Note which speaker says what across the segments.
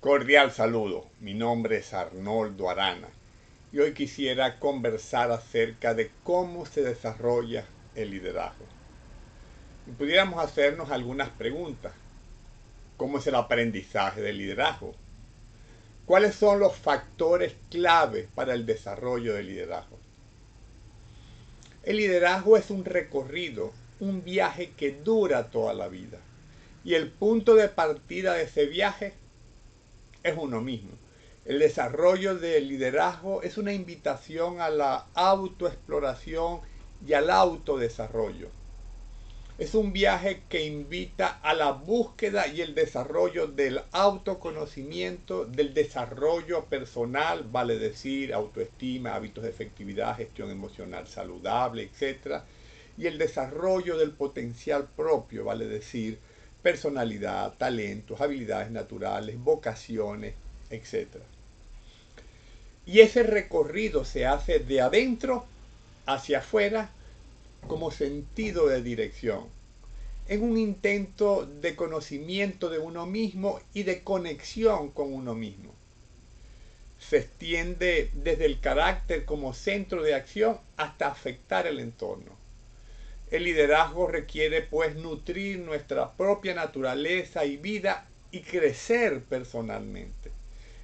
Speaker 1: Cordial saludo, mi nombre es Arnoldo Arana y hoy quisiera conversar acerca de cómo se desarrolla el liderazgo. Y pudiéramos hacernos algunas preguntas. ¿Cómo es el aprendizaje del liderazgo? ¿Cuáles son los factores clave para el desarrollo del liderazgo? El liderazgo es un recorrido, un viaje que dura toda la vida. Y el punto de partida de ese viaje es uno mismo. El desarrollo del liderazgo es una invitación a la autoexploración y al autodesarrollo. Es un viaje que invita a la búsqueda y el desarrollo del autoconocimiento, del desarrollo personal, vale decir, autoestima, hábitos de efectividad, gestión emocional saludable, etc. Y el desarrollo del potencial propio, vale decir, personalidad, talentos, habilidades naturales, vocaciones, etc. Y ese recorrido se hace de adentro hacia afuera como sentido de dirección, en un intento de conocimiento de uno mismo y de conexión con uno mismo. Se extiende desde el carácter como centro de acción hasta afectar el entorno. El liderazgo requiere pues nutrir nuestra propia naturaleza y vida y crecer personalmente.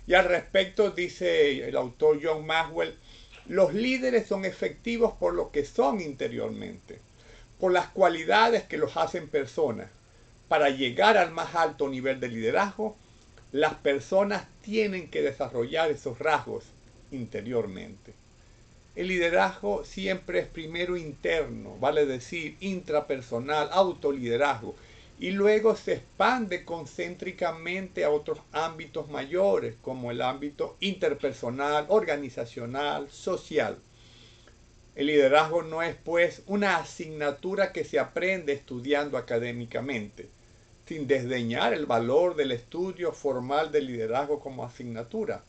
Speaker 1: Y al respecto dice el autor John Maxwell, los líderes son efectivos por lo que son interiormente, por las cualidades que los hacen personas. Para llegar al más alto nivel de liderazgo, las personas tienen que desarrollar esos rasgos interiormente. El liderazgo siempre es primero interno, vale decir, intrapersonal, autoliderazgo, y luego se expande concéntricamente a otros ámbitos mayores, como el ámbito interpersonal, organizacional, social. El liderazgo no es, pues, una asignatura que se aprende estudiando académicamente, sin desdeñar el valor del estudio formal del liderazgo como asignatura.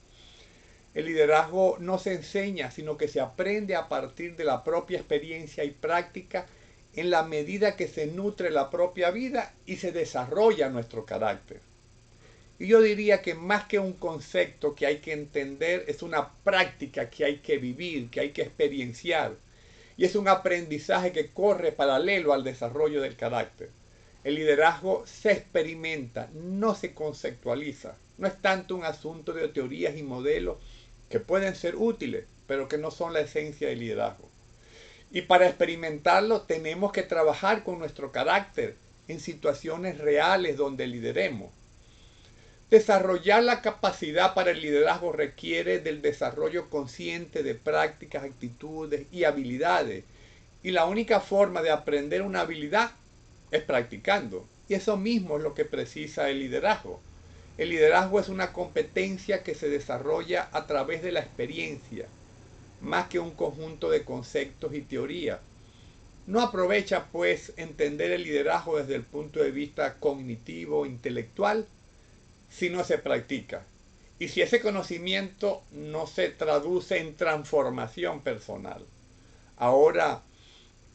Speaker 1: El liderazgo no se enseña, sino que se aprende a partir de la propia experiencia y práctica en la medida que se nutre la propia vida y se desarrolla nuestro carácter. Y yo diría que más que un concepto que hay que entender, es una práctica que hay que vivir, que hay que experienciar. Y es un aprendizaje que corre paralelo al desarrollo del carácter. El liderazgo se experimenta, no se conceptualiza. No es tanto un asunto de teorías y modelos que pueden ser útiles, pero que no son la esencia del liderazgo. Y para experimentarlo tenemos que trabajar con nuestro carácter en situaciones reales donde lideremos. Desarrollar la capacidad para el liderazgo requiere del desarrollo consciente de prácticas, actitudes y habilidades. Y la única forma de aprender una habilidad es practicando. Y eso mismo es lo que precisa el liderazgo. El liderazgo es una competencia que se desarrolla a través de la experiencia, más que un conjunto de conceptos y teorías. No aprovecha, pues, entender el liderazgo desde el punto de vista cognitivo, intelectual, si no se practica. Y si ese conocimiento no se traduce en transformación personal. Ahora,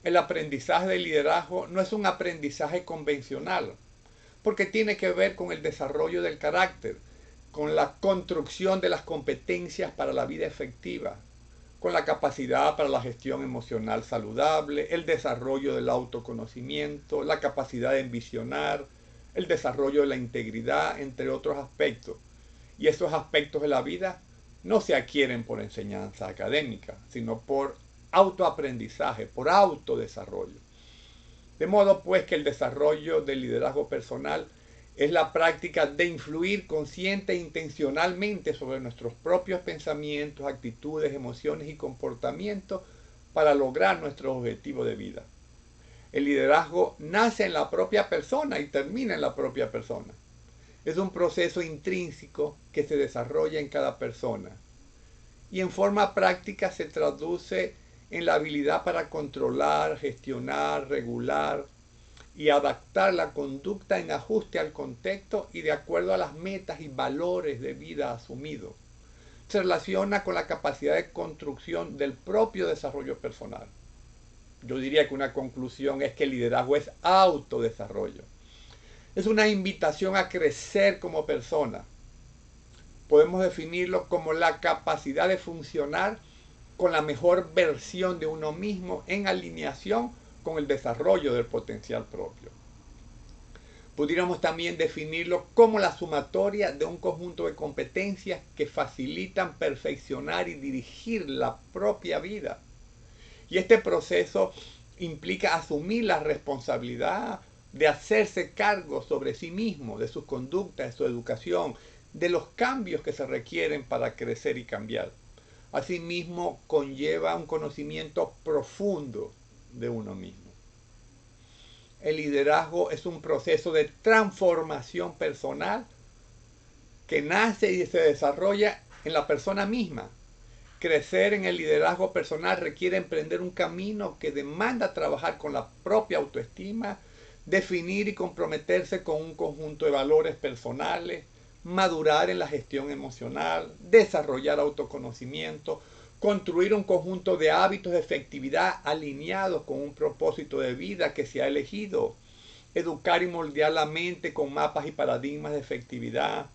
Speaker 1: el aprendizaje del liderazgo no es un aprendizaje convencional, porque tiene que ver con el desarrollo del carácter, con la construcción de las competencias para la vida efectiva, con la capacidad para la gestión emocional saludable, el desarrollo del autoconocimiento, la capacidad de envisionar, el desarrollo de la integridad, entre otros aspectos. Y esos aspectos de la vida no se adquieren por enseñanza académica, sino por autoaprendizaje, por autodesarrollo. De modo pues que el desarrollo del liderazgo personal es la práctica de influir consciente e intencionalmente sobre nuestros propios pensamientos, actitudes, emociones y comportamientos para lograr nuestro objetivo de vida. El liderazgo nace en la propia persona y termina en la propia persona. Es un proceso intrínseco que se desarrolla en cada persona y en forma práctica se traduce en la habilidad para controlar, gestionar, regular y adaptar la conducta en ajuste al contexto y de acuerdo a las metas y valores de vida asumidos. Se relaciona con la capacidad de construcción del propio desarrollo personal. Yo diría que una conclusión es que el liderazgo es autodesarrollo. Es una invitación a crecer como persona, podemos definirlo como la capacidad de funcionar con la mejor versión de uno mismo en alineación con el desarrollo del potencial propio. Pudiéramos también definirlo como la sumatoria de un conjunto de competencias que facilitan perfeccionar y dirigir la propia vida. Y este proceso implica asumir la responsabilidad de hacerse cargo sobre sí mismo, de sus conductas, de su educación, de los cambios que se requieren para crecer y cambiar. Asimismo, conlleva un conocimiento profundo de uno mismo. El liderazgo es un proceso de transformación personal que nace y se desarrolla en la persona misma. Crecer en el liderazgo personal requiere emprender un camino que demanda trabajar con la propia autoestima, definir y comprometerse con un conjunto de valores personales, madurar en la gestión emocional, desarrollar autoconocimiento, construir un conjunto de hábitos de efectividad alineados con un propósito de vida que se ha elegido, educar y moldear la mente con mapas y paradigmas de efectividad,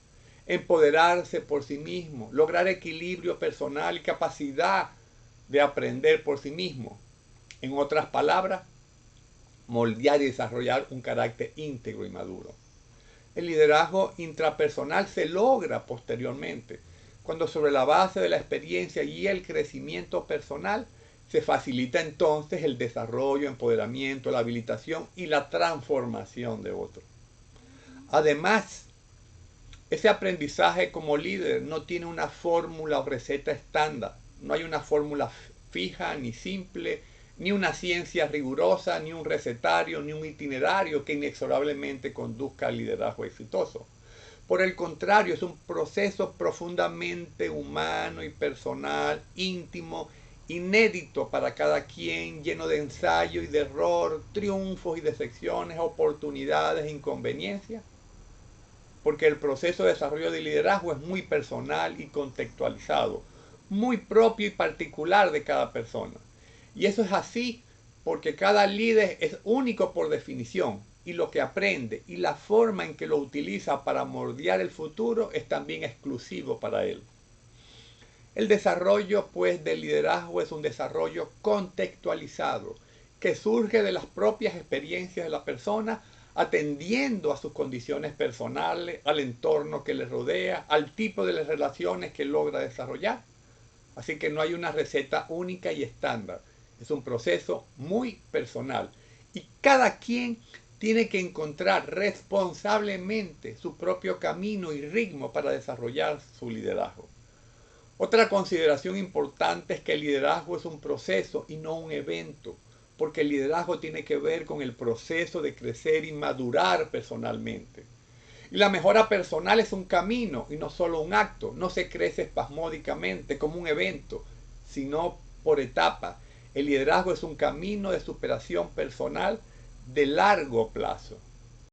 Speaker 1: empoderarse por sí mismo, lograr equilibrio personal y capacidad de aprender por sí mismo. En otras palabras, moldear y desarrollar un carácter íntegro y maduro. El liderazgo intrapersonal se logra posteriormente, cuando sobre la base de la experiencia y el crecimiento personal se facilita entonces el desarrollo, empoderamiento, la habilitación y la transformación de otros. Además, ese aprendizaje como líder no tiene una fórmula o receta estándar. No hay una fórmula fija ni simple, ni una ciencia rigurosa, ni un recetario, ni un itinerario que inexorablemente conduzca al liderazgo exitoso. Por el contrario, es un proceso profundamente humano y personal, íntimo, inédito para cada quien, lleno de ensayo y de error, triunfos y decepciones, oportunidades e inconveniencias. Porque el proceso de desarrollo de liderazgo es muy personal y contextualizado, muy propio y particular de cada persona. Y eso es así porque cada líder es único por definición, y lo que aprende y la forma en que lo utiliza para moldear el futuro es también exclusivo para él. El desarrollo, pues, del liderazgo es un desarrollo contextualizado, que surge de las propias experiencias de la persona, atendiendo a sus condiciones personales, al entorno que le rodea, al tipo de las relaciones que logra desarrollar. Así que no hay una receta única y estándar. Es un proceso muy personal. Y cada quien tiene que encontrar responsablemente su propio camino y ritmo para desarrollar su liderazgo. Otra consideración importante es que el liderazgo es un proceso y no un evento, porque el liderazgo tiene que ver con el proceso de crecer y madurar personalmente. Y la mejora personal es un camino y no solo un acto. No se crece espasmódicamente como un evento, sino por etapas. El liderazgo es un camino de superación personal de largo plazo.